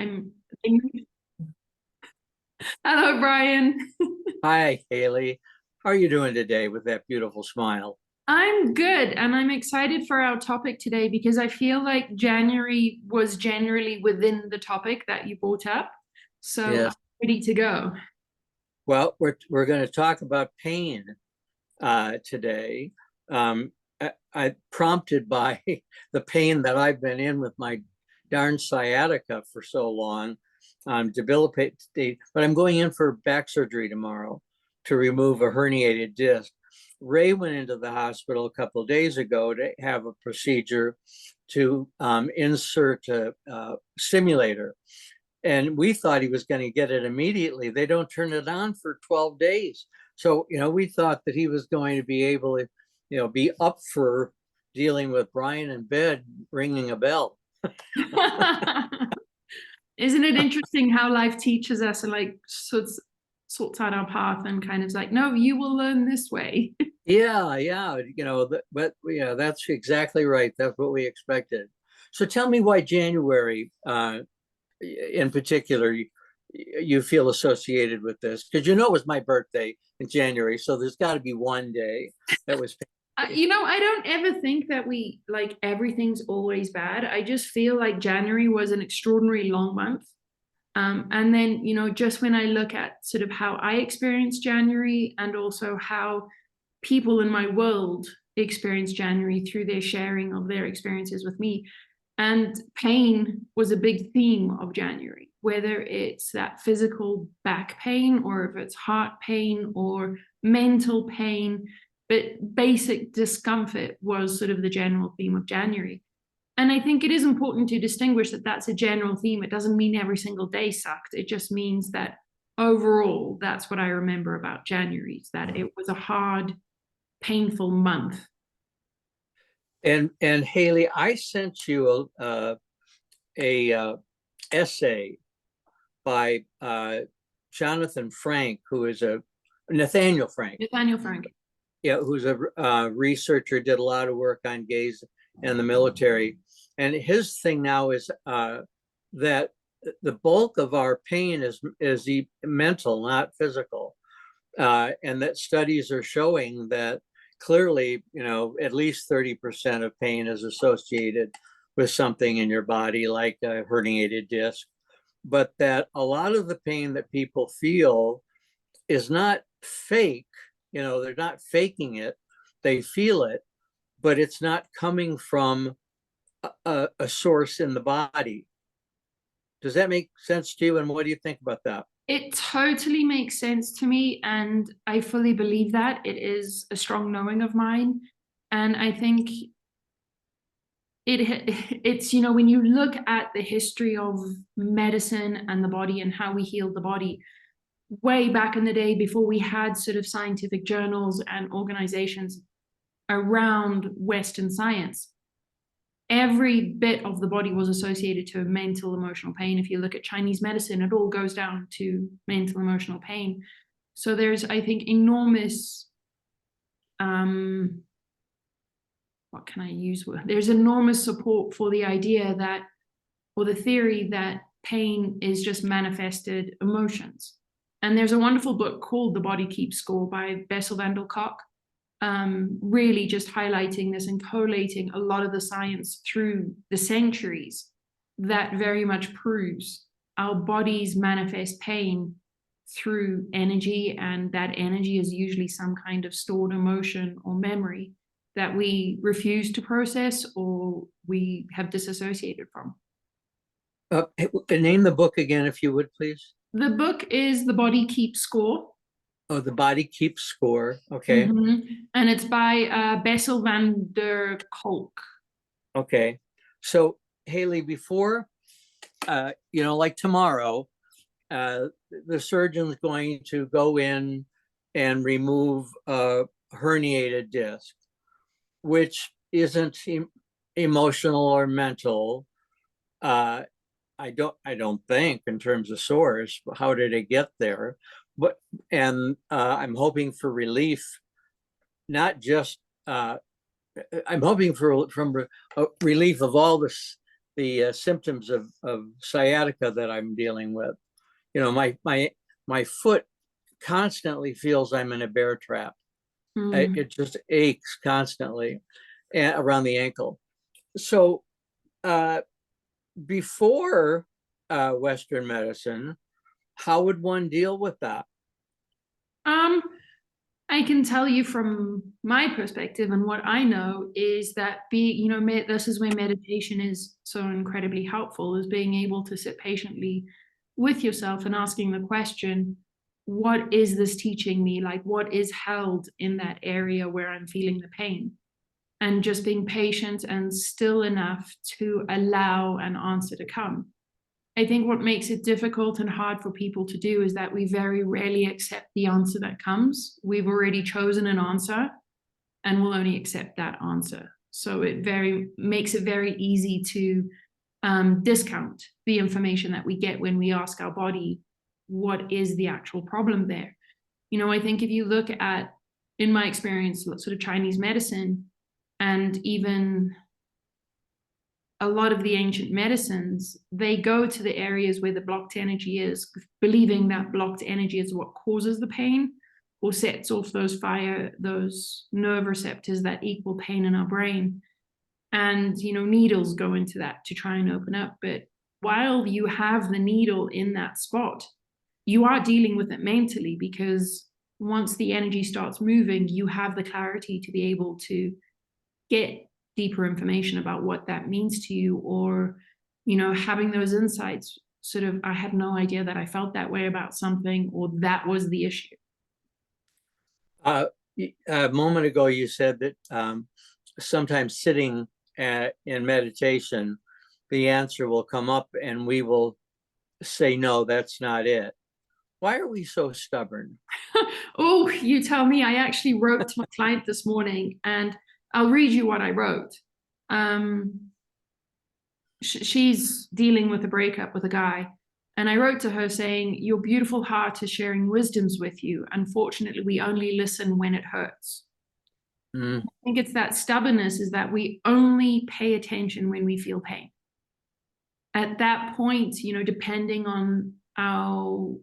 I'm. Hello, Brian. Hi, Haley. How are you doing today with that beautiful smile? I'm good, and I'm excited for our topic today because I feel like January was generally within the topic that you brought up. So I'm Yes. ready to go. Well, we're going to talk about pain today. I prompted by the pain that I've been in with my darn sciatica for so long, debilitated. But I'm going in for back surgery tomorrow to remove a herniated disc. Ray went into the hospital a couple of days ago to have a procedure to insert a simulator, and we thought he was going to get it immediately. They don't turn it on for 12 days. So, we thought that he was going to be able to, be up for dealing with Brian in bed, ringing a bell. Isn't it interesting how life teaches us and like sorts out our path and kind of like, no, you will learn this way. Yeah, yeah, but yeah, that's exactly right. That's what we expected. So tell me why January, in particular, you feel associated with this, because it was my birthday in January, so there's got to be one day that was. I don't ever think that we like everything's always bad. I just feel like January was an extraordinarily long month. And then, just when I look at sort of how I experienced January and also how people in my world experience January through their sharing of their experiences with me. And pain was a big theme of January, whether it's that physical back pain or if it's heart pain or mental pain. But basic discomfort was sort of the general theme of January. And I think it is important to distinguish that that's a general theme. It doesn't mean every single day sucked. It just means that overall, that's what I remember about January, is that it was a hard, painful month. And Haley, I sent you a essay by Jonathan Frank, who is a Nathaniel Frank, Nathaniel Frank. yeah, who's a researcher, did a lot of work on gays in the military, and his thing now is that the bulk of our pain is mental, not physical, and that studies are showing that clearly, at least 30% of pain is associated with something in your body, like a herniated disc, but that a lot of the pain that people feel is not fake. They're not faking it. They feel it, but it's not coming from a source in the body. Does that make sense to you? And what do you think about that? It totally makes sense to me, and I fully believe that. It is a strong knowing of mine. And I think it's when you look at the history of medicine and the body and how we heal the body way back in the day before we had sort of scientific journals and organizations around Western science, every bit of the body was associated to mental emotional pain. If you look at Chinese medicine, it all goes down to mental emotional pain. So there's, I think, enormous what can I use? There's enormous support for the idea that, or the theory that pain is just manifested emotions. And there's a wonderful book called The Body Keeps Score by Bessel van der Kolk, really just highlighting this and collating a lot of the science through the centuries that very much proves our bodies manifest pain through energy, and that energy is usually some kind of stored emotion or memory that we refuse to process or we have disassociated from. Name the book again, if you would, please. The book is The Body Keeps Score. Oh, The Body Keeps Score. Okay. And it's by Bessel van der Kolk. Okay. So, Haley, before, like tomorrow, the surgeon's going to go in and remove a herniated disc, which isn't emotional or mental. I don't think in terms of source. How did it get there? But I'm hoping for relief, not just I'm hoping for from relief of all this the symptoms of sciatica that I'm dealing with. You know, my foot constantly feels I'm in a bear trap. Mm. It just aches constantly around the ankle. So before Western medicine, how would one deal with that? Um, I can tell you from my perspective and what I know is that this is where meditation is so incredibly helpful, is being able to sit patiently with yourself and asking the question, what is this teaching me? Like, what is held in that area where I'm feeling the pain? And just being patient and still enough to allow an answer to come. I think what makes it difficult and hard for people to do is that we very rarely accept the answer that comes. We've already chosen an answer and we'll only accept that answer. So it makes it very easy to discount the information that we get when we ask our body, what is the actual problem there? I think if you look at, in my experience, sort of Chinese medicine and even a lot of the ancient medicines, they go to the areas where the blocked energy is, believing that blocked energy is what causes the pain or sets off those nerve receptors that equal pain in our brain. And, needles go into that to try and open up. But while you have the needle in that spot, you are dealing with it mentally, because once the energy starts moving, you have the clarity to be able to get deeper information about what that means to you, or having those insights, sort of, I had no idea that I felt that way about something, or that was the issue. A moment ago you said that sometimes sitting in meditation, the answer will come up and we will say, no, that's not it. Why are we so stubborn? Oh, you tell me. I actually wrote to my client this morning, and I'll read you what I wrote. She's dealing with a breakup with a guy. And I wrote to her saying, your beautiful heart is sharing wisdoms with you. Unfortunately, we only listen when it hurts. Mm. I think it's that stubbornness, is that we only pay attention when we feel pain. At that point, depending on our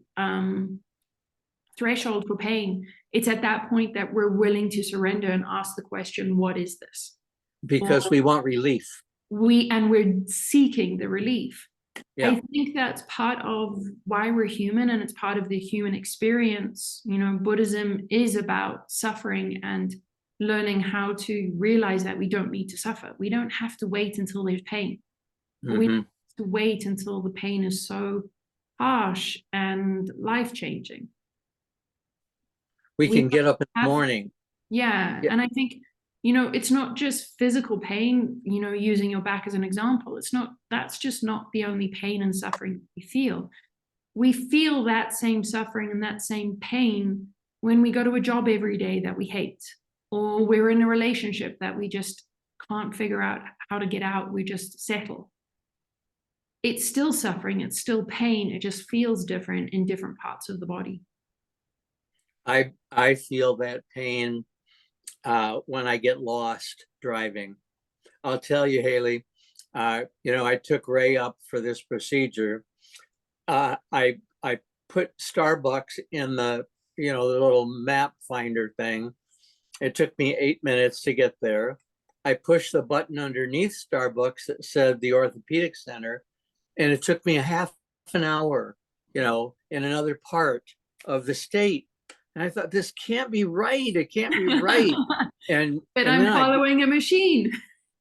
threshold for pain, it's at that point that we're willing to surrender and ask the question, what is this? Because we want relief. We're seeking the relief. Yeah. I think that's part of why we're human, and it's part of the human experience. Buddhism is about suffering and learning how to realize that we don't need to suffer. We don't have to wait until there's pain. Mm-hmm. We have to wait until the pain is so harsh and life-changing. We can get up in the morning. Yeah. And I think, it's not just physical pain, using your back as an example. That's just not the only pain and suffering we feel. We feel that same suffering and that same pain when we go to a job every day that we hate, or we're in a relationship that we just can't figure out how to get out. We just settle. It's still suffering. It's still pain. It just feels different in different parts of the body. I feel that pain when I get lost driving. I'll tell you, Hayley, I took Ray up for this procedure. I put Starbucks in the little map finder thing. It took me 8 minutes to get there. I pushed the button underneath Starbucks that said the orthopedic center, and it took me a half an hour, in another part of the state. And I thought, this can't be right. It can't be right. But I'm following a machine.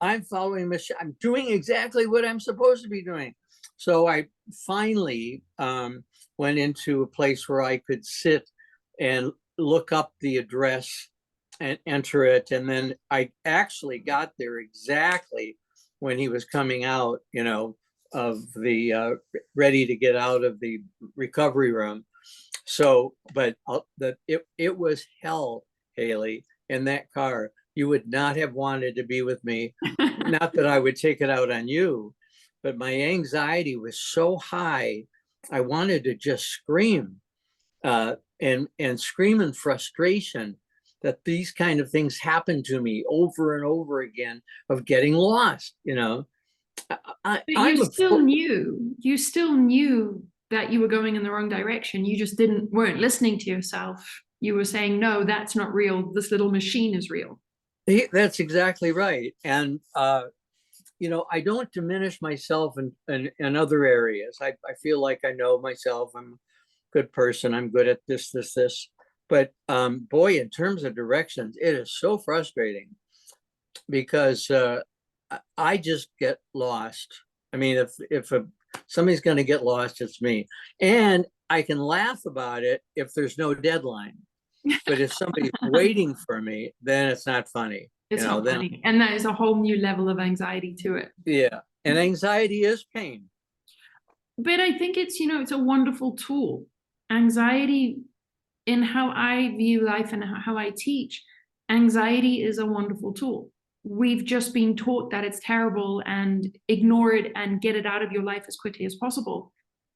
I'm following a machine. I'm doing exactly what I'm supposed to be doing. So I finally went into a place where I could sit and look up the address and enter it. And then I actually got there exactly when he was coming out, of the ready to get out of the recovery room. So, but it was hell, Hayley, in that car. You would not have wanted to be with me. Not that I would take it out on you, but my anxiety was so high. I wanted to just scream and scream in frustration that these kind of things happen to me over and over again, of getting lost, But I'm a you still knew that you were going in the wrong direction. You just weren't listening to yourself. You were saying, no, that's not real. This little machine is real. that's exactly right. And I don't diminish myself in other areas. I feel like I know myself. I'm a good person. I'm good at this. But boy, in terms of directions, it is so frustrating because I just get lost. I mean, if somebody's going to get lost, it's me. And I can laugh about it if there's no deadline. But if somebody's waiting for me, then it's not funny. It's not Then funny. And that is a whole new level of anxiety to it. yeah. And anxiety is pain. But I think it's a wonderful tool. Anxiety, in how I view life and how I teach, anxiety is a wonderful tool. We've just been taught that it's terrible and ignore it and get it out of your life as quickly as possible.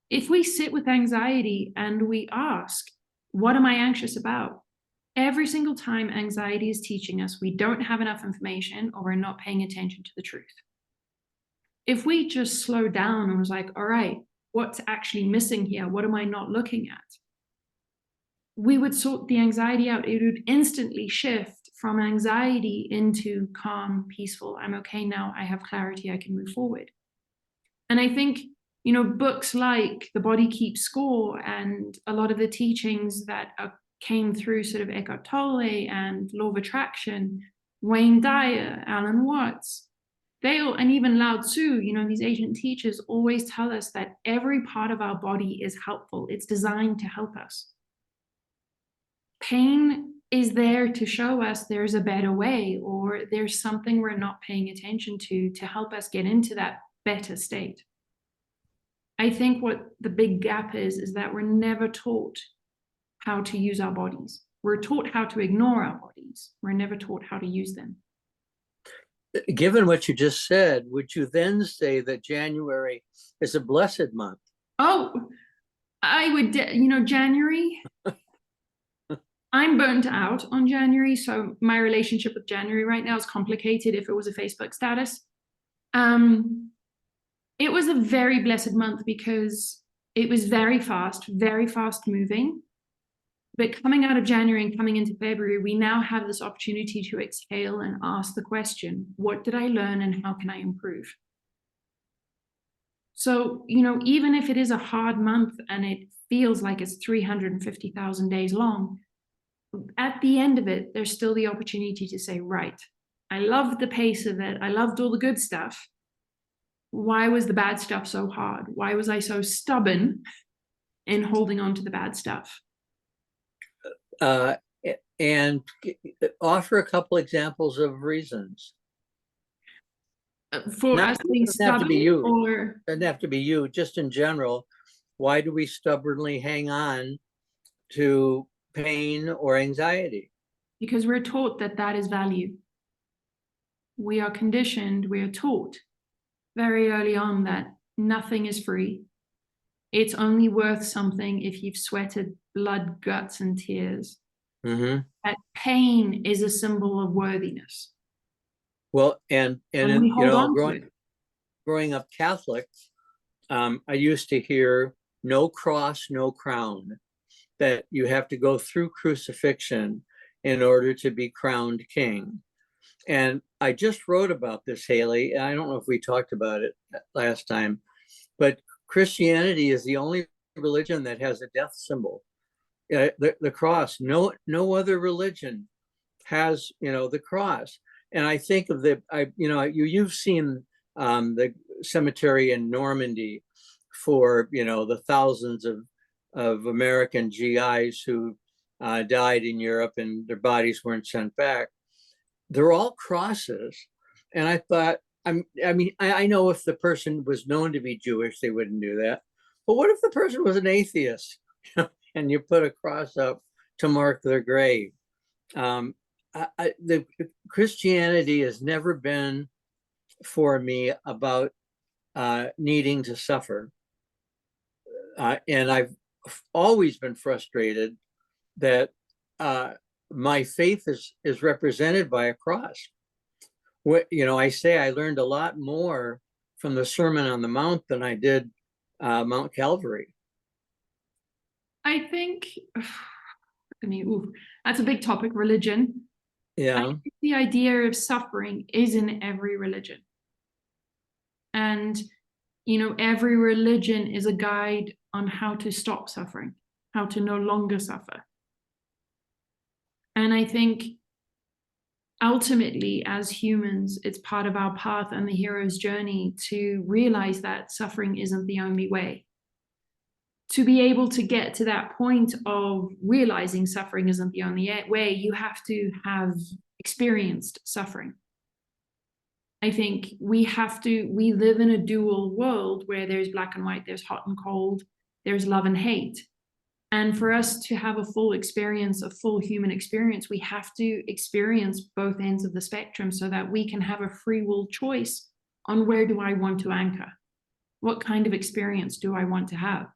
If we sit with anxiety and we ask, what am I anxious about? Every single time anxiety is teaching us we don't have enough information or we're not paying attention to the truth. If we just slow down and was like, all right, what's actually missing here? What am I not looking at? We would sort the anxiety out. It would instantly shift from anxiety into calm, peaceful. I'm okay now. I have clarity. I can move forward. And I think, books like The Body Keeps Score and a lot of the teachings that came through sort of Eckhart Tolle and Law of Attraction, Wayne Dyer, Alan Watts, and even Lao Tzu, these ancient teachers always tell us that every part of our body is helpful. It's designed to help us. Pain is there to show us there's a better way, or there's something we're not paying attention to help us get into that better state. I think what the big gap is that we're never taught how to use our bodies. We're taught how to ignore our bodies. We're never taught how to use them. Given what you just said, would you then say that January is a blessed month? Oh, I would, January. I'm burnt out on January, so my relationship with January right now is complicated if it was a Facebook status. It was a very blessed month because it was very fast moving. But coming out of January and coming into February, we now have this opportunity to exhale and ask the question, what did I learn and how can I improve? So, even if it is a hard month and it feels like it's 350,000 days long, at the end of it, there's still the opportunity to say, right, I loved the pace of it. I loved all the good stuff. Why was the bad stuff so hard? Why was I so stubborn in holding on to the bad stuff? And offer a couple examples of reasons. For us being stubborn, or doesn't have to be you, just in general. Why do we stubbornly hang on to pain or anxiety? Because we're taught that is value. We are conditioned, we are taught very early on that nothing is free. It's only worth something if you've sweated blood, guts, and tears. Mm-hmm. That pain is a symbol of worthiness. Well, and growing up Catholic, I used to hear no cross, no crown, that you have to go through crucifixion in order to be crowned king. And I just wrote about this, Hayley. I don't know if we talked about it last time, but Christianity is the only religion that has a death symbol. The cross. No other religion has, the cross. And I think of you've seen the cemetery in Normandy for, the thousands of American GIs who died in Europe and their bodies weren't sent back. They're all crosses. And I thought, I know if the person was known to be Jewish, they wouldn't do that. But what if the person was an atheist and you put a cross up to mark their grave? The Christianity has never been for me about needing to suffer. And I've always been frustrated that my faith is represented by a cross. I say I learned a lot more from the Sermon on the Mount than I did Mount Calvary. I think, I mean, ooh, that's a big topic, religion. I Yeah. think the idea of suffering is in every religion. And, you know, every religion is a guide on how to stop suffering, how to no longer suffer. And I think ultimately, as humans, it's part of our path and the hero's journey to realize that suffering isn't the only way. To be able to get to that point of realizing suffering isn't the only way, you have to have experienced suffering. I think we live in a dual world where there's black and white, there's hot and cold, there's love and hate. And for us to have a full experience, a full human experience, we have to experience both ends of the spectrum so that we can have a free will choice on where do I want to anchor? What kind of experience do I want to have?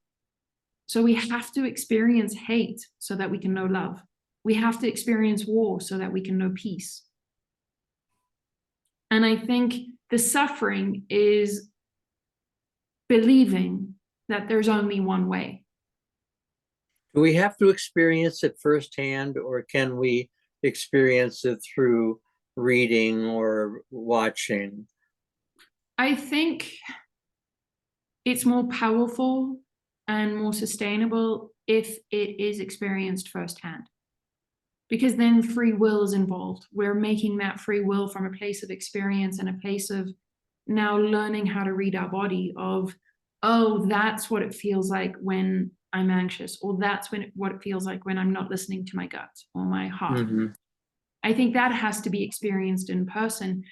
So we have to experience hate so that we can know love. We have to experience war so that we can know peace. And I think the suffering is believing that there's only one way. Do we have to experience it firsthand, or can we experience it through reading or watching? I think it's more powerful and more sustainable if it is experienced firsthand. Because then free will is involved. We're making that free will from a place of experience and a place of now learning how to read our body of, oh, that's what it feels like when I'm anxious, or that's what it feels like when I'm not listening to my gut or my heart. Mm-hmm. I think that has to be experienced in person.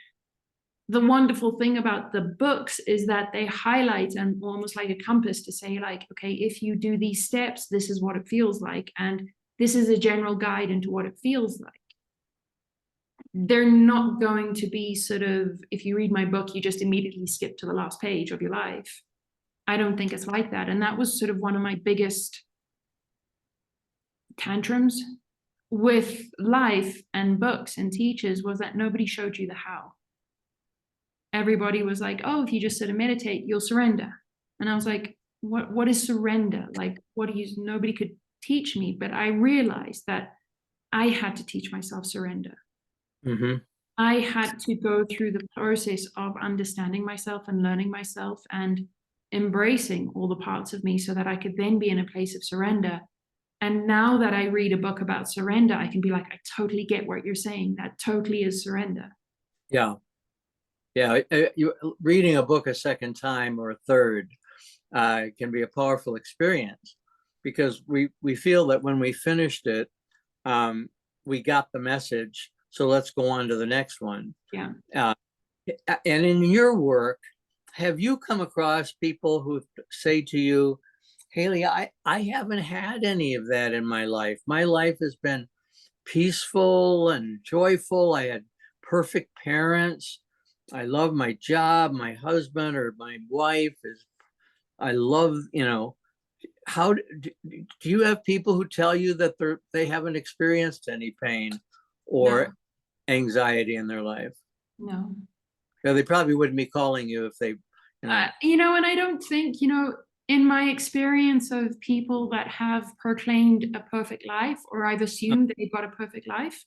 The wonderful thing about the books is that they highlight and almost like a compass to say, like, okay, if you do these steps, this is what it feels like. And this is a general guide into what it feels like. They're not going to be sort of, if you read my book, you just immediately skip to the last page of your life. I don't think it's like that. And that was sort of one of my biggest tantrums with life and books and teachers, was that nobody showed you the how. Everybody was like, oh, if you just sit and meditate, you'll surrender. And I was like, what is surrender? Like, what do you, nobody could teach me. But I realized that I had to teach myself surrender. Mm-hmm. I had to go through the process of understanding myself and learning myself and embracing all the parts of me so that I could then be in a place of surrender. And now that I read a book about surrender, I can be like, I totally get what you're saying. That totally is surrender. Yeah. Yeah. Reading a book a second time or a third can be a powerful experience, because we feel that when we finished it, we got the message. So let's go on to the next one. Yeah. And in your work, have you come across people who say to you, Hayley, I haven't had any of that in my life. My life has been peaceful and joyful. I had perfect parents. I love my job. My husband or my wife is, I love, how do you have people who tell you that they haven't experienced any pain or anxiety in their life? No. Yeah, they probably wouldn't be calling you if they, And I don't think, in my experience of people that have proclaimed a perfect life, or I've assumed they've got a perfect life,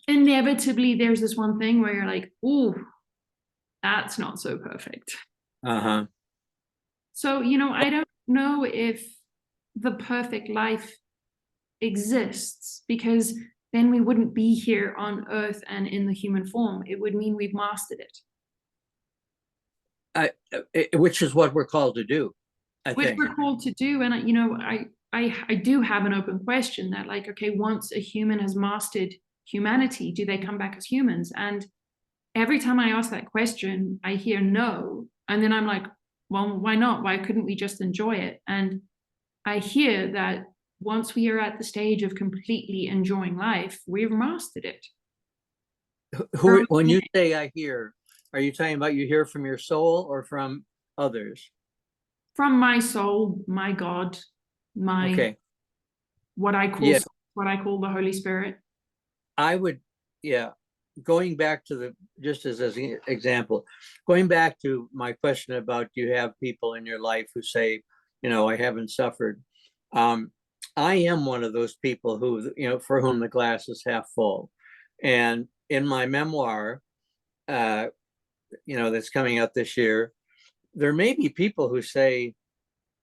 inevitably there's this one thing where you're like, oh, that's not so perfect. Uh-huh. So, I don't know if the perfect life exists, because then we wouldn't be here on earth and in the human form. It would mean we've mastered it. Which is what we're called to do, I Which think. we're called to do. And I do have an open question that, like, okay, once a human has mastered humanity, do they come back as humans? And every time I ask that question, I hear no. And then I'm like, well, why not? Why couldn't we just enjoy it? And I hear that once we are at the stage of completely enjoying life, we've mastered it. When you say I hear, are you talking about you hear from your soul or from others? From my soul, my God, Okay. what I call Yeah. what I call the Holy Spirit. I would, yeah, going back to just as an example, going back to my question about, do you have people in your life who say, I haven't suffered? I am one of those people who, for whom the glass is half full. And in my memoir, that's coming out this year, there may be people who say,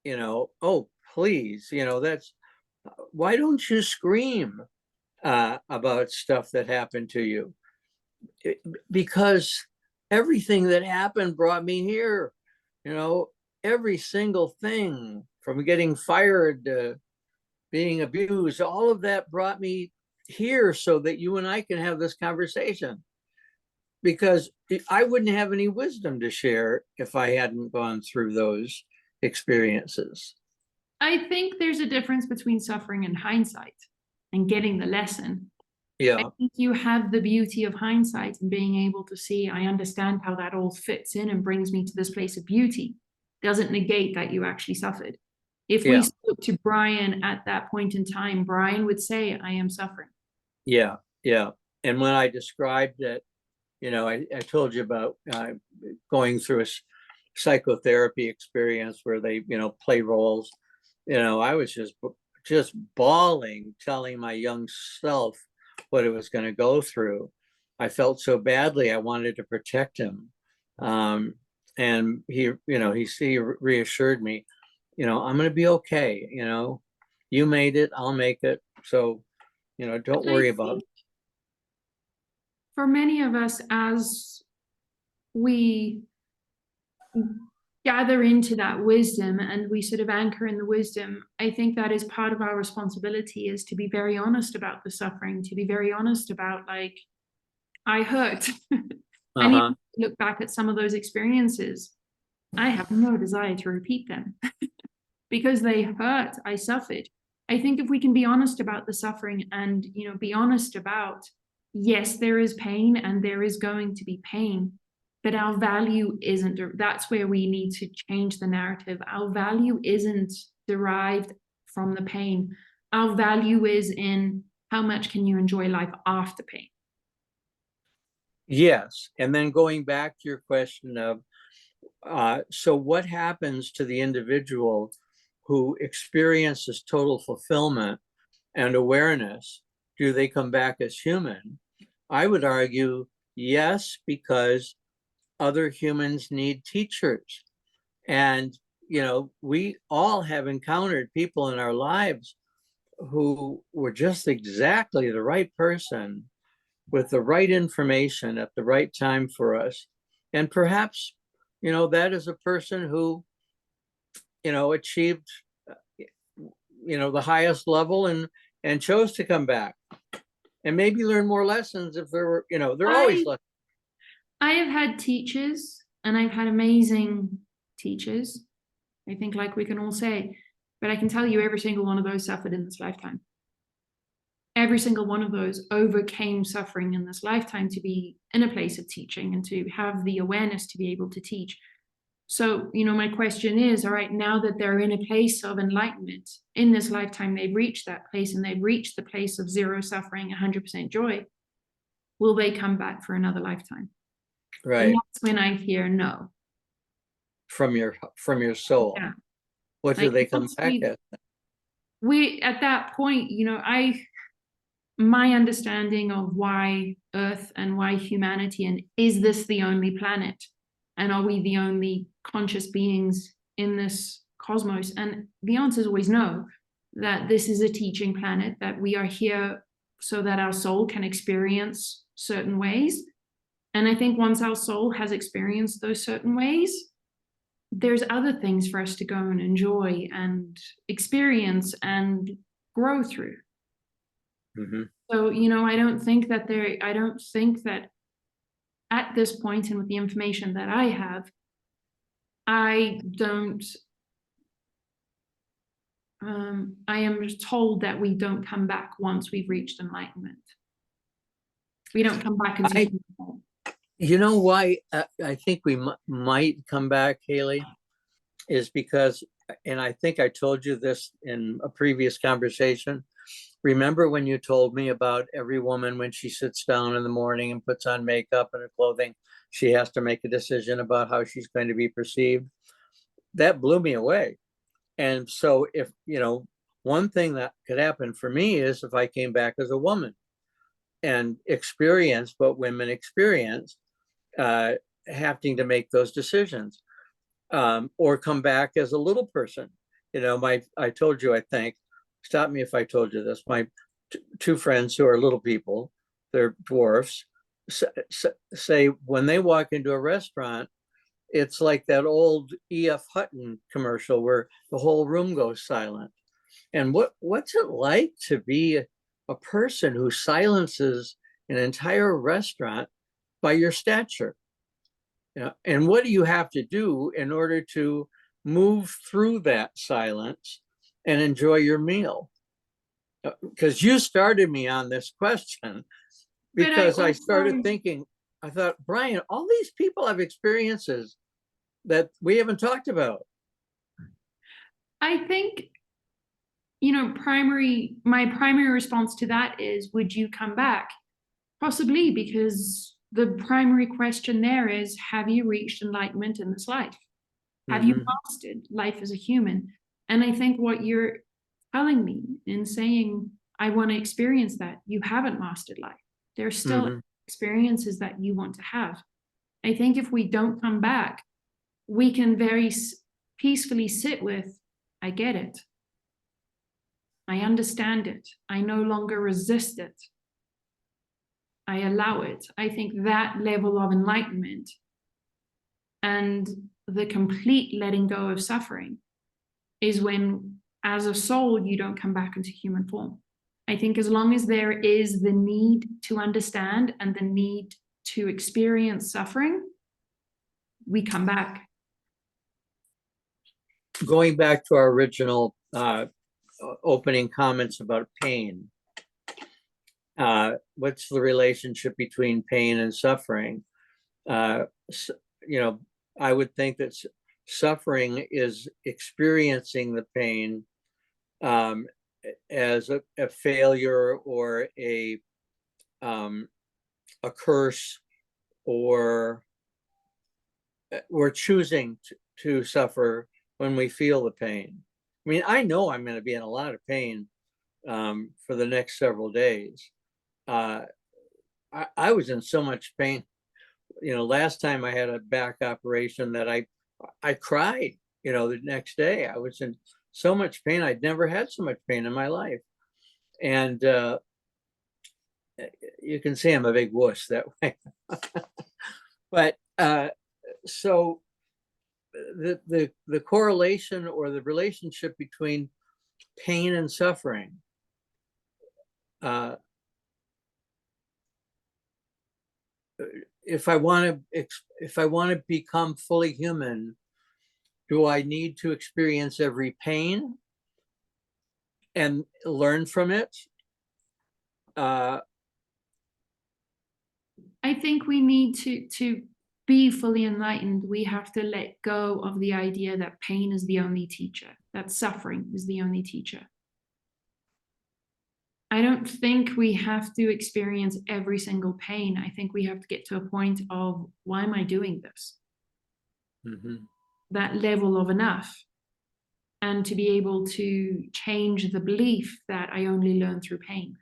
oh, please, why don't you scream about stuff that happened to you? Because everything that happened brought me here, every single thing, from getting fired to being abused, all of that brought me here so that you and I can have this conversation. Because I wouldn't have any wisdom to share if I hadn't gone through those experiences. I think there's a difference between suffering and hindsight and getting the lesson. Yeah. I think you have the beauty of hindsight and being able to see, I understand how that all fits in and brings me to this place of beauty. Doesn't negate that you actually suffered. If we spoke to Brian at that point in time, Brian would say, I am suffering. Yeah. Yeah. And when I described it, I told you about going through a psychotherapy experience where they, play roles. I was just bawling, telling my young self what it was going to go through. I felt so badly. I wanted to protect him. And he reassured me, I'm going to be okay. You made it, I'll make it. So, don't worry about it. For many of us, as we gather into that wisdom and we sort of anchor in the wisdom, I think that is part of our responsibility, is to be very honest about the suffering, to be very honest about, like, I hurt. I need to look back at some of those experiences. I have no desire to repeat them because they hurt. I suffered. I think if we can be honest about the suffering and, be honest about, yes, there is pain and there is going to be pain, but our value isn't, that's where we need to change the narrative. Our value isn't derived from the pain. Our value is in how much can you enjoy life after pain. Yes. And then going back to your question of, so what happens to the individual who experiences total fulfillment and awareness? Do they come back as human? I would argue yes, because other humans need teachers. And, we all have encountered people in our lives who were just exactly the right person with the right information at the right time for us. And perhaps, that is a person who, achieved, the highest level and chose to come back and maybe learn more lessons if there were, there are always lessons. I have had teachers, and I've had amazing teachers, I think, like we can all say, but I can tell you every single one of those suffered in this lifetime. Every single one of those overcame suffering in this lifetime to be in a place of teaching and to have the awareness to be able to teach. So, my question is, all right, now that they're in a place of enlightenment in this lifetime, they've reached that place and they've reached the place of zero suffering, 100% joy. Will they come back for another lifetime? Right. And that's when I hear no. From your soul. Yeah. What do they come back at? We, at that point, my understanding of why Earth and why humanity, and is this the only planet? And are we the only conscious beings in this cosmos? And the answer is always no, that this is a teaching planet, that we are here so that our soul can experience certain ways. And I think once our soul has experienced those certain ways, there's other things for us to go and enjoy and experience and grow through. Mm-hmm. So, I don't think that at this point, and with the information that I have, I am told that we don't come back once we've reached enlightenment. We don't come back into why I think we might come back, Hayley, is because, and I think I told you this in a previous conversation, remember when you told me about every woman when she sits down in the morning and puts on makeup and her clothing, she has to make a decision about how she's going to be perceived? That blew me away. And so if, one thing that could happen for me is if I came back as a woman and experienced what women experience, having to make those decisions, or come back as a little person. I told you, I think, stop me if I told you this, my two friends who are little people, they're dwarfs, say when they walk into a restaurant, it's like that old E.F. Hutton commercial where the whole room goes silent. And what's it like to be a person who silences an entire restaurant by your stature? And what do you have to do in order to move through that silence and enjoy your meal? Because you started me on this question, because I started thinking, I thought, Brian, all these people have experiences that we haven't talked about. I think, my primary response to that is, would you come back? Possibly, because the primary question there is, have you reached enlightenment in this life? Have you mastered life as a human? And I think what you're telling me in saying, I want to experience that, you haven't mastered life. There are still experiences that you want to have. I think if we don't come back, we can very peacefully sit with, I get it. I understand it. I no longer resist it. I allow it. I think that level of enlightenment and the complete letting go of suffering is when, as a soul, you don't come back into human form. I think as long as there is the need to understand and the need to experience suffering, we come back. Going back to our original opening comments about pain, what's the relationship between pain and suffering? I would think that suffering is experiencing the pain as a failure or a curse, or we're choosing to suffer when we feel the pain. I mean, I know I'm going to be in a lot of pain for the next several days. I was in so much pain. Last time I had a back operation that I cried, the next day. I was in so much pain. I'd never had so much pain in my life. And you can see I'm a big wuss that way. But so the correlation or the relationship between pain and suffering, if I want to become fully human, do I need to experience every pain and learn from it? I think we need to be fully enlightened. We have to let go of the idea that pain is the only teacher, that suffering is the only teacher. I don't think we have to experience every single pain. I think we have to get to a point of, why am I doing this? That level of enough. And to be able to change the belief that I only learn through pain.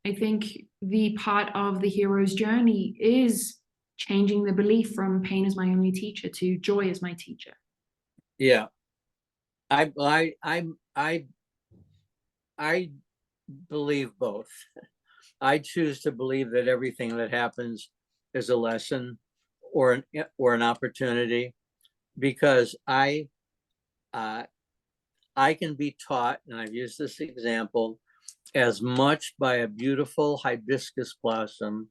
I think the part of the hero's journey is changing the belief from pain as my only teacher to joy as my teacher. Yeah. I believe both. I choose to believe that everything that happens is a lesson or an opportunity, because I can be taught, and I've used this example, as much by a beautiful hibiscus blossom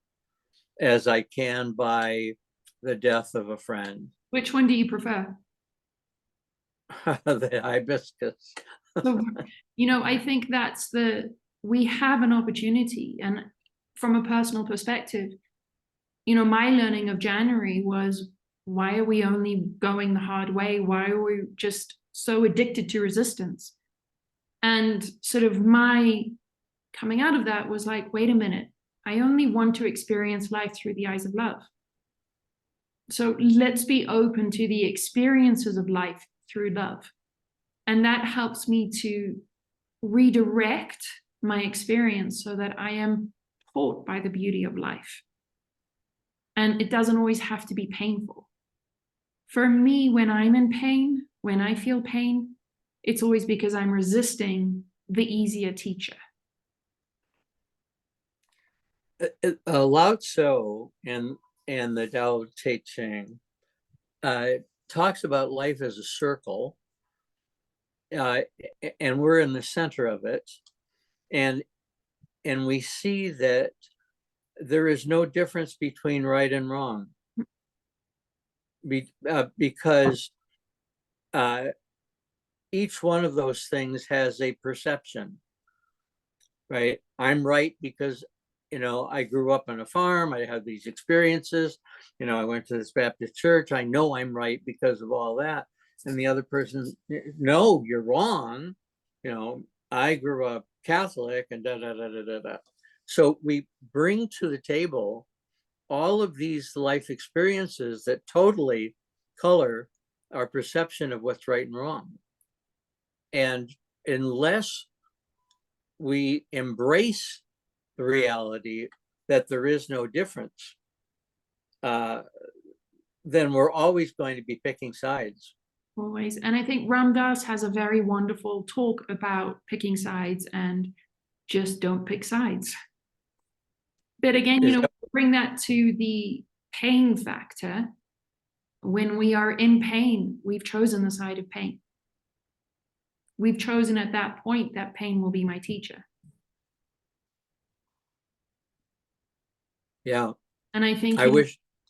as I can by the death of a friend. Which one do you prefer? The hibiscus. So, I think we have an opportunity, and from a personal perspective, my learning of January was, why are we only going the hard way? Why are we just so addicted to resistance? And sort of my coming out of that was like, wait a minute, I only want to experience life through the eyes of love. So let's be open to the experiences of life through love. And that helps me to redirect my experience so that I am taught by the beauty of life. And it doesn't always have to be painful. For me, when I'm in pain, when I feel pain, it's always because I'm resisting the easier teacher. Lao Tzu and the Tao Te Ching talks about life as a circle, and we're in the center of it, and we see that there is no difference between right and wrong, because each one of those things has a perception, right? I'm right because, I grew up on a farm. I had these experiences. I went to this Baptist church. I know I'm right because of all that. And the other person, no, you're wrong. I grew up Catholic and da da da da da da. So we bring to the table all of these life experiences that totally color our perception of what's right and wrong. And unless we embrace the reality that there is no difference, then we're always going to be picking sides. Always. And I think Ram Dass has a very wonderful talk about picking sides and just don't pick sides. But again, bring that to the pain factor. When we are in pain, we've chosen the side of pain. We've chosen at that point that pain will be my teacher. Yeah. And I think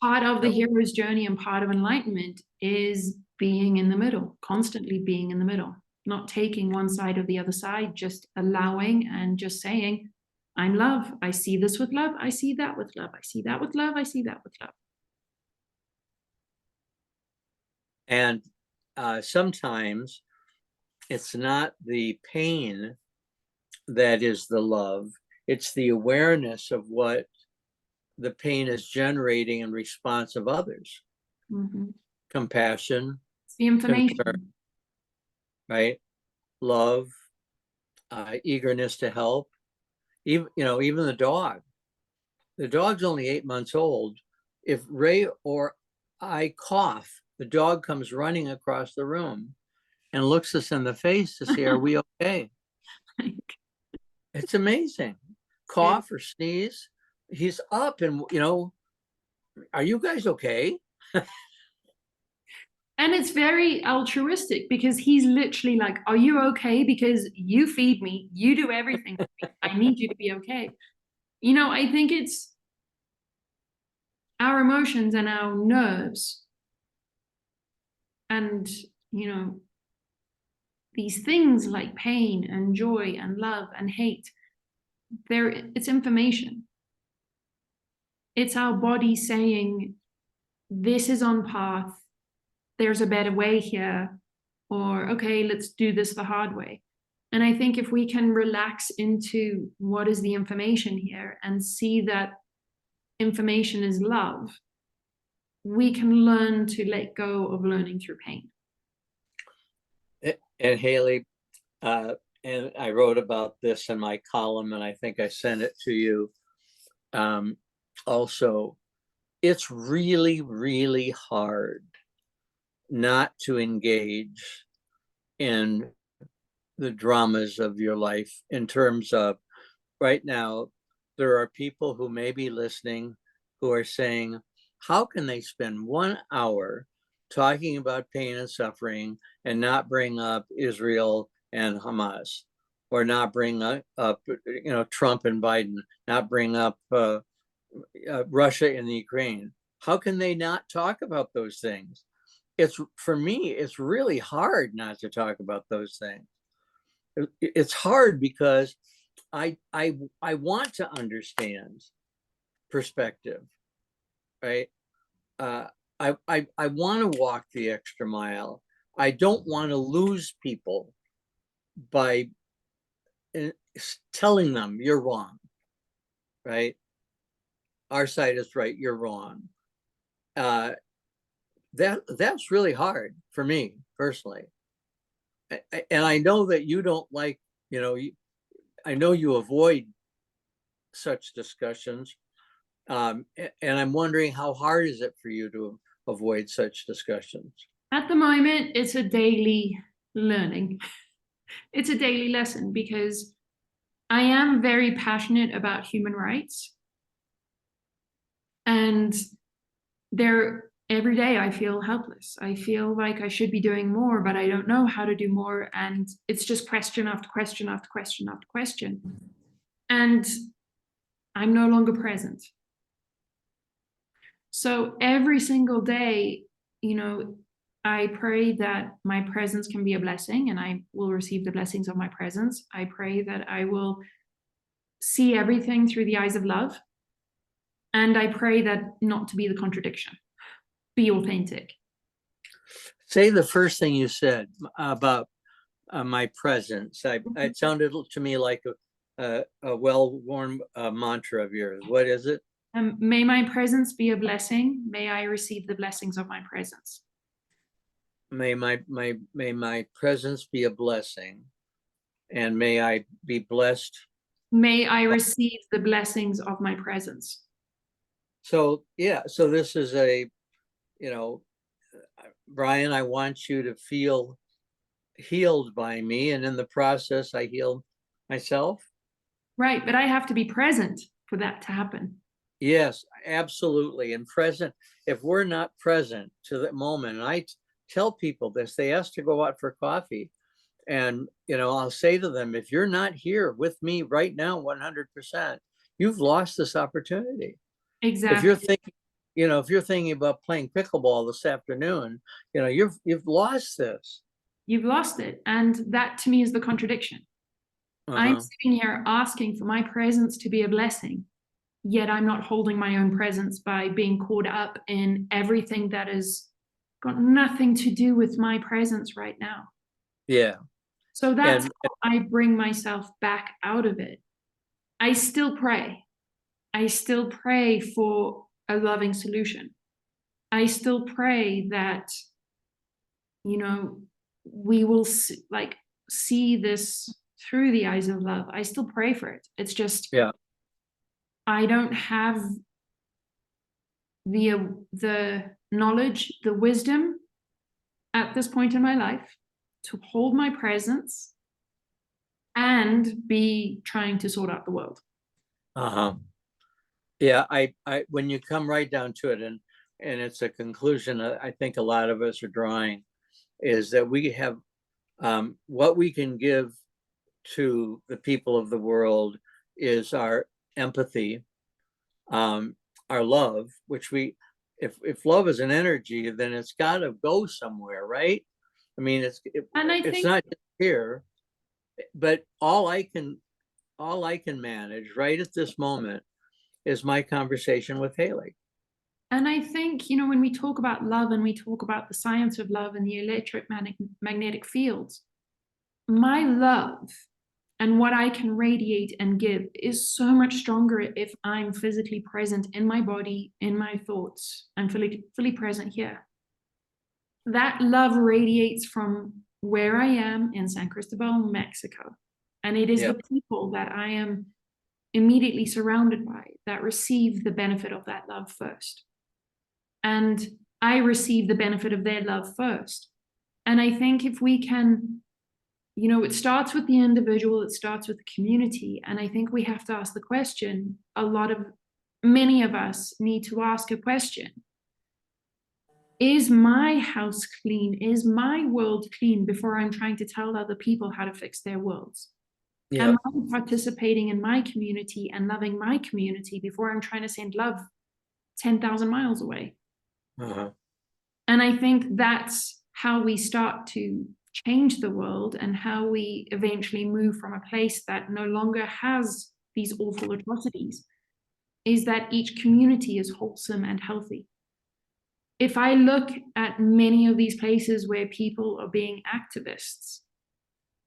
part of the hero's journey and part of enlightenment is being in the middle, constantly being in the middle, not taking one side or the other side, just allowing and just saying, I'm love. I see this with love. I see that with love. I see that with love. I see that with love. And sometimes it's not the pain that is the love. It's the awareness of what the pain is generating in response of others. Mm-hmm. Compassion. It's the information. Concern, right? Love, eagerness to help. Even the dog. The dog's only 8 months old. If Ray or I cough, the dog comes running across the room and looks us in the face to see, are we okay? It's amazing. Cough or sneeze, he's up and, are you guys okay? And it's very altruistic because he's literally like, are you okay? Because you feed me, you do everything for me. I need you to be okay. I think it's our emotions and our nerves and, these things like pain and joy and love and hate, it's information. It's our body saying, this is on path. There's a better way here, or okay, let's do this the hard way. And I think if we can relax into what is the information here and see that information is love, we can learn to let go of learning through pain. And Hayley, and I wrote about this in my column, and I think I sent it to you also. It's really, really hard not to engage in the dramas of your life in terms of right now, there are people who may be listening who are saying, how can they spend 1 hour talking about pain and suffering and not bring up Israel and Hamas, or not bring up, Trump and Biden, not bring up Russia and the Ukraine? How can they not talk about those things? For me, it's really hard not to talk about those things. It's hard because I want to understand perspective, right? I want to walk the extra mile. I don't want to lose people by telling them you're wrong, right? Our side is right, you're wrong. That's really hard for me personally. And I know that you don't like, I know you avoid such discussions. And I'm wondering, how hard is it for you to avoid such discussions? At the moment, it's a daily learning. It's a daily lesson because I am very passionate about human rights. And every day I feel helpless. I feel like I should be doing more, but I don't know how to do more. And it's just question after question after question after question. And I'm no longer present. So every single day, I pray that my presence can be a blessing and I will receive the blessings of my presence. I pray that I will see everything through the eyes of love. And I pray that not to be the contradiction, be authentic. Say the first thing you said about my presence. It sounded to me like a well-worn mantra of yours. What is it? May my presence be a blessing. May I receive the blessings of my presence. May my presence be a blessing, and may I be blessed. May I receive the blessings of my presence. So yeah, so this is Brian, I want you to feel healed by me, and in the process, I heal myself. Right, but I have to be present for that to happen. Yes, absolutely. And present, if we're not present to the moment, and I tell people this, they ask to go out for coffee. And, I'll say to them, if you're not here with me right now, 100%, you've lost this opportunity. Exactly. If you're thinking about playing pickleball this afternoon, you've lost this. You've lost it. And that to me is the contradiction. I'm sitting here asking for my presence to be a blessing, yet I'm not holding my own presence by being caught up in everything that has got nothing to do with my presence right now. Yeah. So that's how I bring myself back out of it. I still pray. I still pray for a loving solution. I still pray that, we will see this through the eyes of love. I still pray for it. It's just, yeah, I don't have the knowledge, the wisdom at this point in my life to hold my presence and be trying to sort out the world. Yeah, I when you come right down to it, and it's a conclusion that I think a lot of us are drawing, is that we have what we can give to the people of the world is our empathy, our love, which if love is an energy, then it's got to go somewhere, right? I mean, it's not just here, but all I can manage right at this moment is my conversation with Hayley. And I think, when we talk about love and we talk about the science of love and the electromagnetic fields, my love and what I can radiate and give is so much stronger if I'm physically present in my body, in my thoughts, and fully present here. That love radiates from where I am in San Cristobal, Mexico. And it is the people that I am immediately surrounded by that receive the benefit of that love first. And I receive the benefit of their love first. And I think if we can, it starts with the individual, it starts with the community. And I think we have to ask the question, many of us need to ask a question. Is my house clean? Is my world clean before I'm trying to tell other people how to fix their worlds? Yeah. Am I participating in my community and loving my community before I'm trying to send love 10,000 miles away? And I think that's how we start to change the world and how we eventually move from a place that no longer has these awful atrocities, is that each community is wholesome and healthy. If I look at many of these places where people are being activists,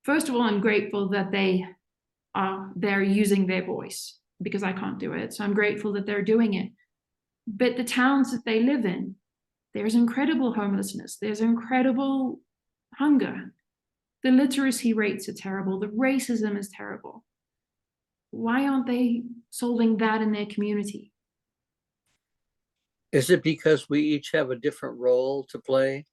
first of all, I'm grateful that they they're using their voice, because I can't do it. So I'm grateful that they're doing it. But the towns that they live in, there's incredible homelessness, there's incredible hunger. The literacy rates are terrible, the racism is terrible. Why aren't they solving that in their community? Is it because we each have a different role to play?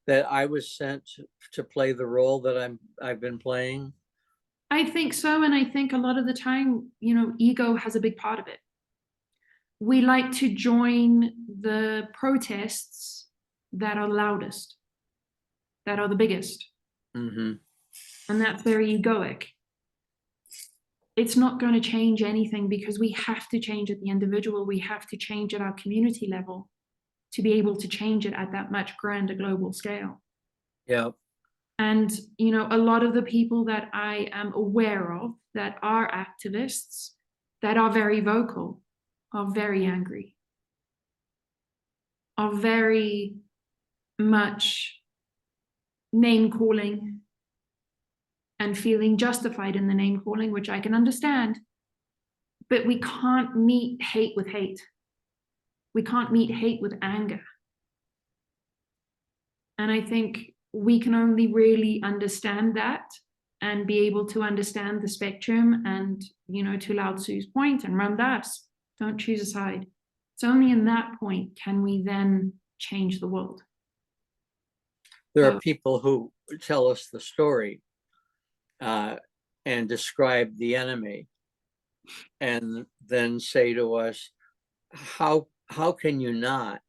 That I was sent to play the role that I've been playing? I think so. And I think a lot of the time, ego has a big part of it. We like to join the protests that are loudest, that are the biggest. Mm-hmm. And that's very egoic. It's not going to change anything, because we have to change at the individual. We have to change at our community level to be able to change it at that much grander global scale. Yeah. And, a lot of the people that I am aware of that are activists, that are very vocal, are very angry, are very much name calling and feeling justified in the name calling, which I can understand. But we can't meet hate with hate. We can't meet hate with anger. And I think we can only really understand that and be able to understand the spectrum. And, to Lao Tzu's point and Ram Dass, don't choose a side. It's only in that point can we then change the world. There are people who tell us the story and describe the enemy, and then say to us, how can you not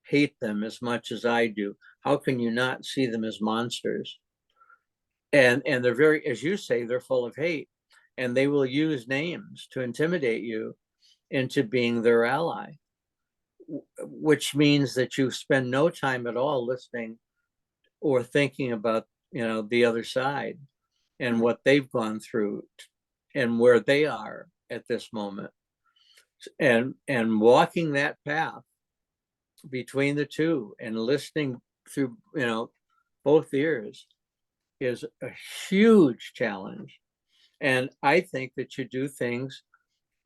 hate them as much as I do? How can you not see them as monsters? And they're very, as you say, they're full of hate, and they will use names to intimidate you into being their ally, which means that you spend no time at all listening or thinking about, the other side and what they've gone through and where they are at this moment, and walking that path between the two and listening through, both ears is a huge challenge. And I think that you do things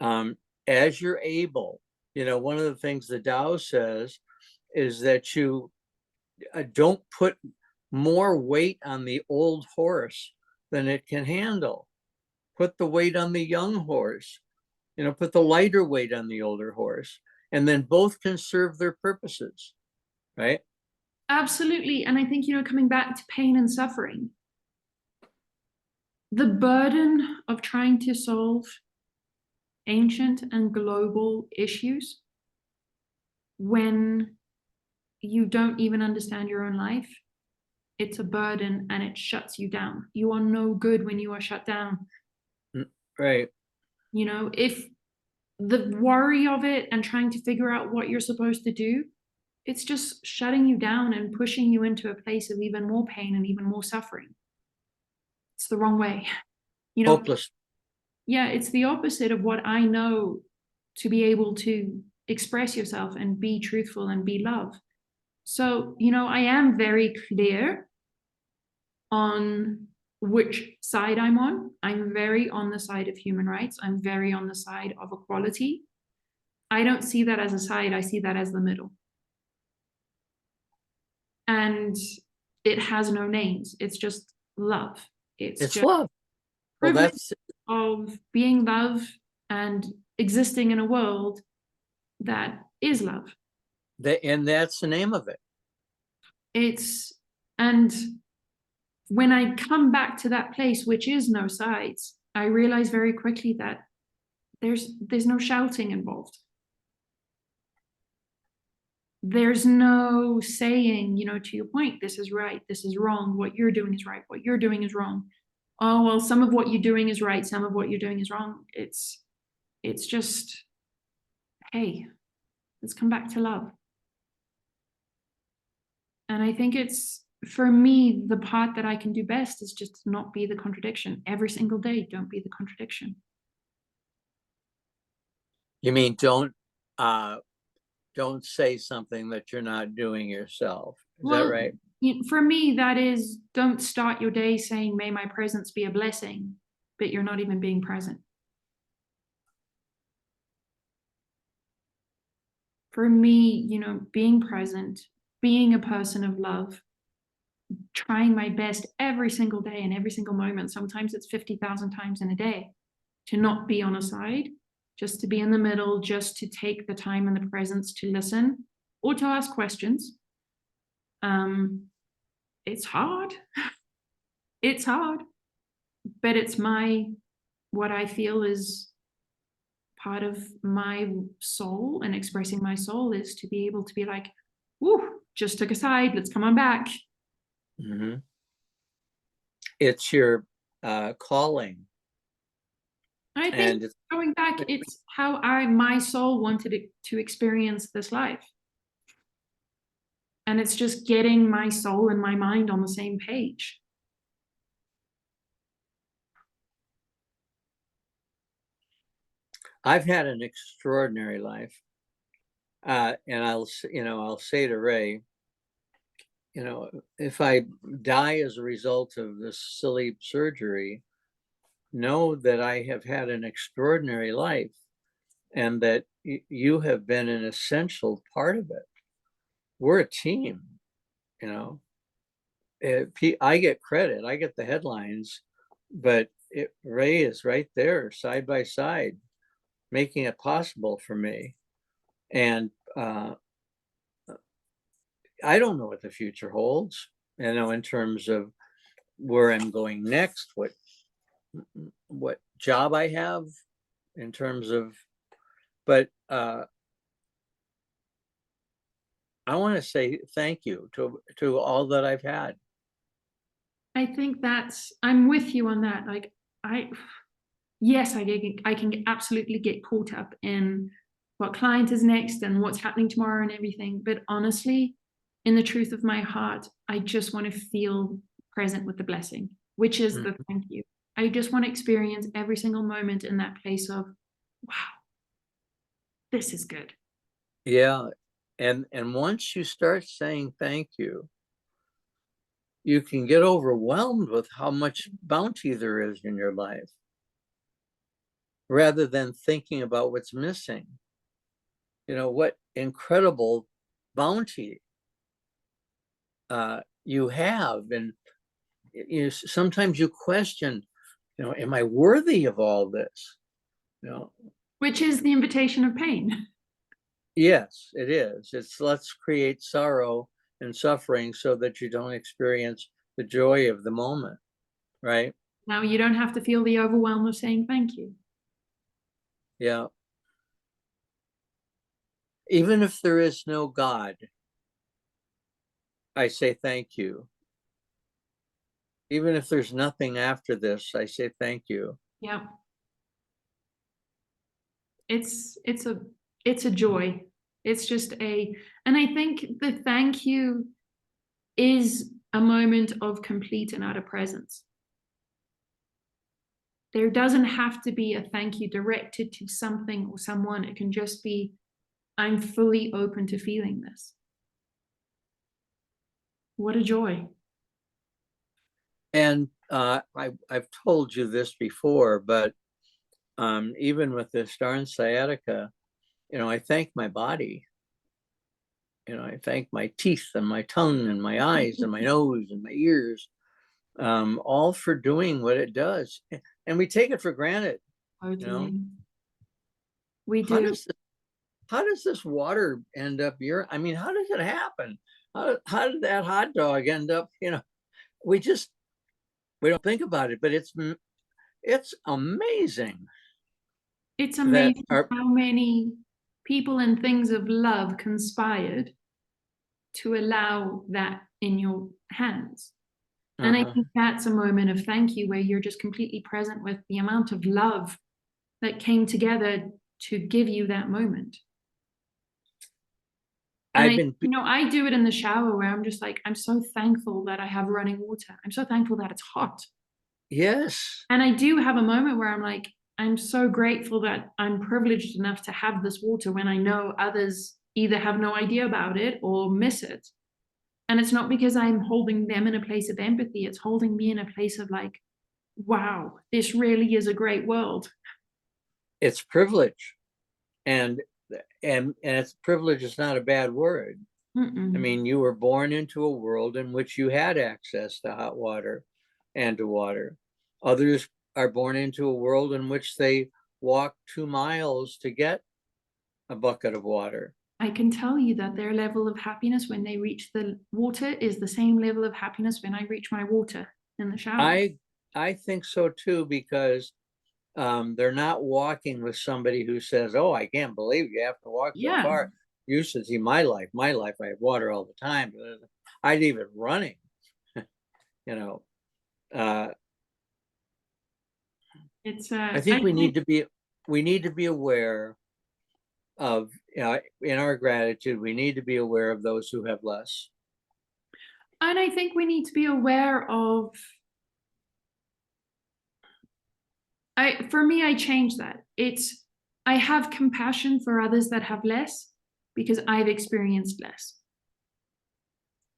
as you're able. One of the things the Tao says is that you don't put more weight on the old horse than it can handle. Put the weight on the young horse, put the lighter weight on the older horse, and then both can serve their purposes, right? Absolutely. And I think, coming back to pain and suffering, the burden of trying to solve ancient and global issues when you don't even understand your own life, it's a burden and it shuts you down. You are no good when you are shut down. Right. If the worry of it and trying to figure out what you're supposed to do, it's just shutting you down and pushing you into a place of even more pain and even more suffering. It's the wrong way. Hopeless. Yeah, it's the opposite of what I know to be able to express yourself and be truthful and be love. So, I am very clear on which side I'm on. I'm very on the side of human rights. I'm very on the side of equality. I don't see that as a side, I see that as the middle. And it has no names. It's just love. It's just love. Well, that's of being love and existing in a world that is love. And that's the name of it. And when I come back to that place, which is no sides, I realize very quickly that there's no shouting involved. There's no saying, to your point, this is right, this is wrong, what you're doing is right, what you're doing is wrong. Oh, well, some of what you're doing is right, some of what you're doing is wrong. It's just, hey, let's come back to love. And I think it's, for me, the part that I can do best is just not be the contradiction. Every single day, don't be the contradiction. You mean don't say something that you're not doing yourself. Is that right? For me, that is, don't start your day saying, may my presence be a blessing. but you're not even being present. For me, you know, being present, being a person of love, trying my best every single day and every single moment. Sometimes it's 50,000 times in a day to not be on a side, just to be in the middle, just to take the time and the presence to listen or to ask questions. It's hard. It's hard, but it's what I feel is part of my soul, and expressing my soul is to be able to be like, whoo, just took a side, let's come on back. Mm-hmm. It's your calling. I think going back, it's how my soul wanted it to experience this life. And it's just getting my soul and my mind on the same page. I've had an extraordinary life. And I'll say to Ray, if I die as a result of this silly surgery, know that I have had an extraordinary life, and that you have been an essential part of it. We're a team, I get credit, I get the headlines, but Ray is right there side by side, making it possible for me. And I don't know what the future holds, in terms of where I'm going next, what job I have, in terms of, but I want to say thank you to all that I've had. I think I'm with you on that. Like, yes, I can absolutely get caught up in what client is next and what's happening tomorrow and everything. But honestly, in the truth of my heart, I just want to feel present with the blessing, which is the thank you. I just want to experience every single moment in that place of, wow, this is good. Yeah. And once you start saying thank you, you can get overwhelmed with how much bounty there is in your life, rather than thinking about what's missing. What incredible bounty you have. And sometimes you question, am I worthy of all this? Which is the invitation of pain. Yes, it is. It's let's create sorrow and suffering so that you don't experience the joy of the moment, right? Now you don't have to feel the overwhelm of saying thank you. Yeah. Even if there is no God, I say thank you. Even if there's nothing after this, I say thank you. Yeah. It's a joy. It's just and I think the thank you is a moment of complete and utter presence. There doesn't have to be a thank you directed to something or someone. It can just be, I'm fully open to feeling this. What a joy. And I've told you this before, but even with this darn sciatica, I thank my body. I thank my teeth and my tongue and my eyes and my nose and my ears, all for doing what it does. And we take it for granted. Totally. We do. How does this water end up here? I mean, how does it happen? How did that hot dog end up? We don't think about it, but it's amazing. It's amazing how many people and things of love conspired to allow that in your hands. And I think that's a moment of thank you, where you're just completely present with the amount of love that came together to give you that moment. And I do it in the shower, where I'm just like, I'm so thankful that I have running water. I'm so thankful that it's hot. Yes. And I do have a moment where I'm like, I'm so grateful that I'm privileged enough to have this water, when I know others either have no idea about it or miss it. And it's not because I'm holding them in a place of empathy. It's holding me in a place of like, wow, this really is a great world. It's privilege, and and it's privilege is not a bad word. I Mm-mm. mean, you were born into a world in which you had access to hot water and to water. Others are born into a world in which they walk 2 miles to get a bucket of water. I can tell you that their level of happiness when they reach the water is the same level of happiness when I reach my water in the shower. I I think so too, because they're not walking with somebody who says, "Oh, I can't believe you have to walk so Yeah, far. You should see my life. My life, I have water all the time. I'd even running." You know, uh, it's I I think think, we need to be aware of, in our gratitude, we need to be aware of those who have less. and I think we need to be aware of, I for me I changed that. It's I have compassion for others that have less because I've experienced less.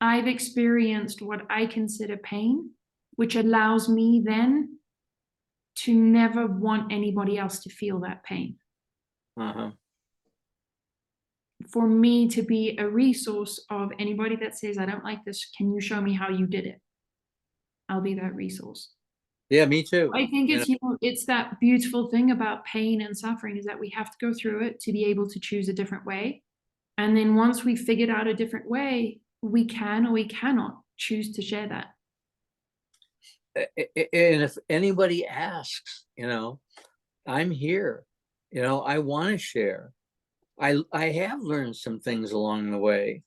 I've experienced what I consider pain, which allows me then to never want anybody else to feel that pain. Uh-huh. For me to be a resource of anybody that says, I don't like this, can you show me how you did it? I'll be that resource. Yeah, me too. I think You know, it's, it's that beautiful thing about pain and suffering is that we have to go through it to be able to choose a different way. And then once we figured out a different way, we can or we cannot choose to share that. and if anybody asks, I'm here. I want to share. I have learned some things along the way.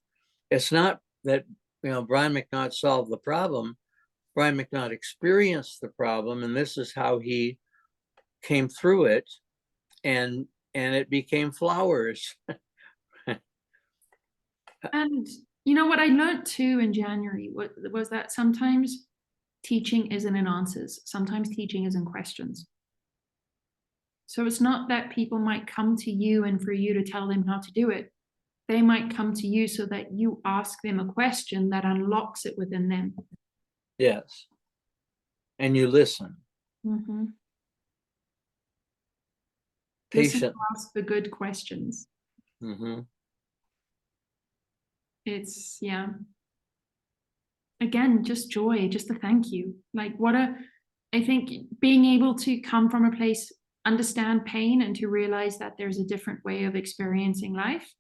It's not that Brian McNaught solved the problem. Brian McNaught experienced the problem, and this is how he came through it, and it became flowers. And you know what I learned too in January was that sometimes teaching isn't in answers, sometimes teaching is in questions. So it's not that people might come to you and for you to tell them how to do it. They might come to you so that you ask them a question that unlocks it within them. Yes, and you listen Mm-hmm. Listen to patiently. ask the good questions. Mm-hmm. It's, yeah, again, just joy, just a thank you. Like, what a, I think being able to come from a place, understand pain, and to realize that there's a different way of experiencing life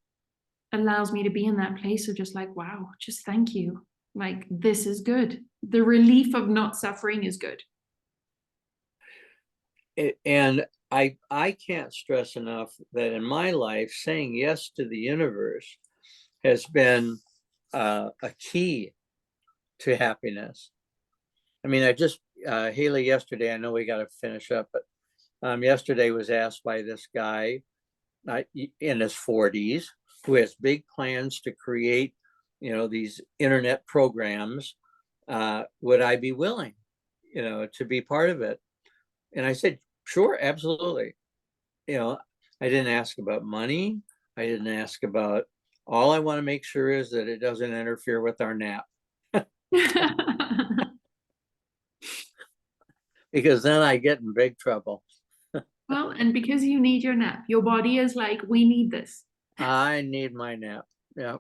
allows me to be in that place of just like, wow, just thank you. Like, this is good. The relief of not suffering is good. And I can't stress enough that in my life, saying yes to the universe has been a key to happiness. I mean, I just Hayley yesterday. I know we got to finish up, but yesterday was asked by this guy in his 40s who has big plans to create, these internet programs. Would I be willing, to be part of it? And I said, sure, absolutely. You know, I didn't ask about money. I didn't ask about. All I want to make sure is that it doesn't interfere with our nap, because then I get in big trouble. Well, and because you need your nap, your body is like, we need this. I need my nap. Yeah,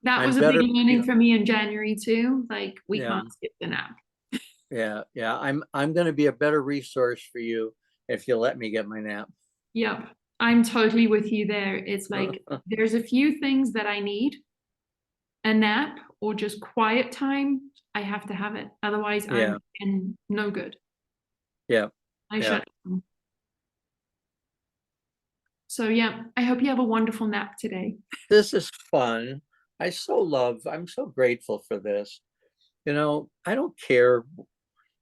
That I'm was a big better. learning for me in January too. Like, we Yeah, can't skip the nap. yeah. I'm going to be a better resource for you if you let me get my nap. Yep. I'm totally with you there. It's like there's a few things that I need, a nap or just quiet time. I have to have it. Otherwise, I'm Yeah, in no good. yeah, I yeah. shut down. So, yeah, I hope you have a wonderful nap today. This is fun. I'm so grateful for this. I don't care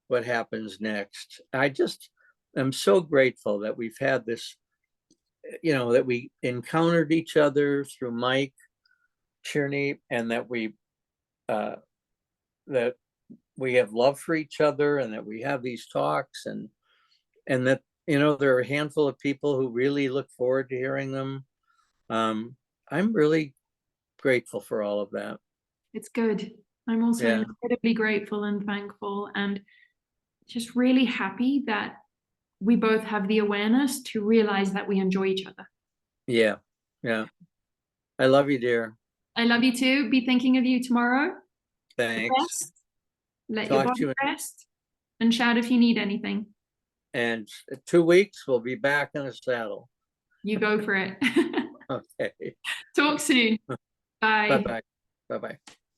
what happens next. I just am so grateful that we've had this, that we encountered each other through Mike Tierney, and uh, that we have love for each other, and that we have these talks, and that there are a handful of people who really look forward to hearing them. Um, I'm really grateful for all of that. It's good. I'm also Yeah, incredibly grateful and thankful. And just really happy that we both have the awareness to realize that we enjoy each other. Yeah. Yeah. I love you, dear. I love you too. Be thinking of you tomorrow. Thanks. Rest. Let your Talk body to you. rest and shout if you need anything. And 2 weeks, we'll be back in the saddle. You go for it. Okay. Talk soon. Bye. Bye-bye. Bye-bye.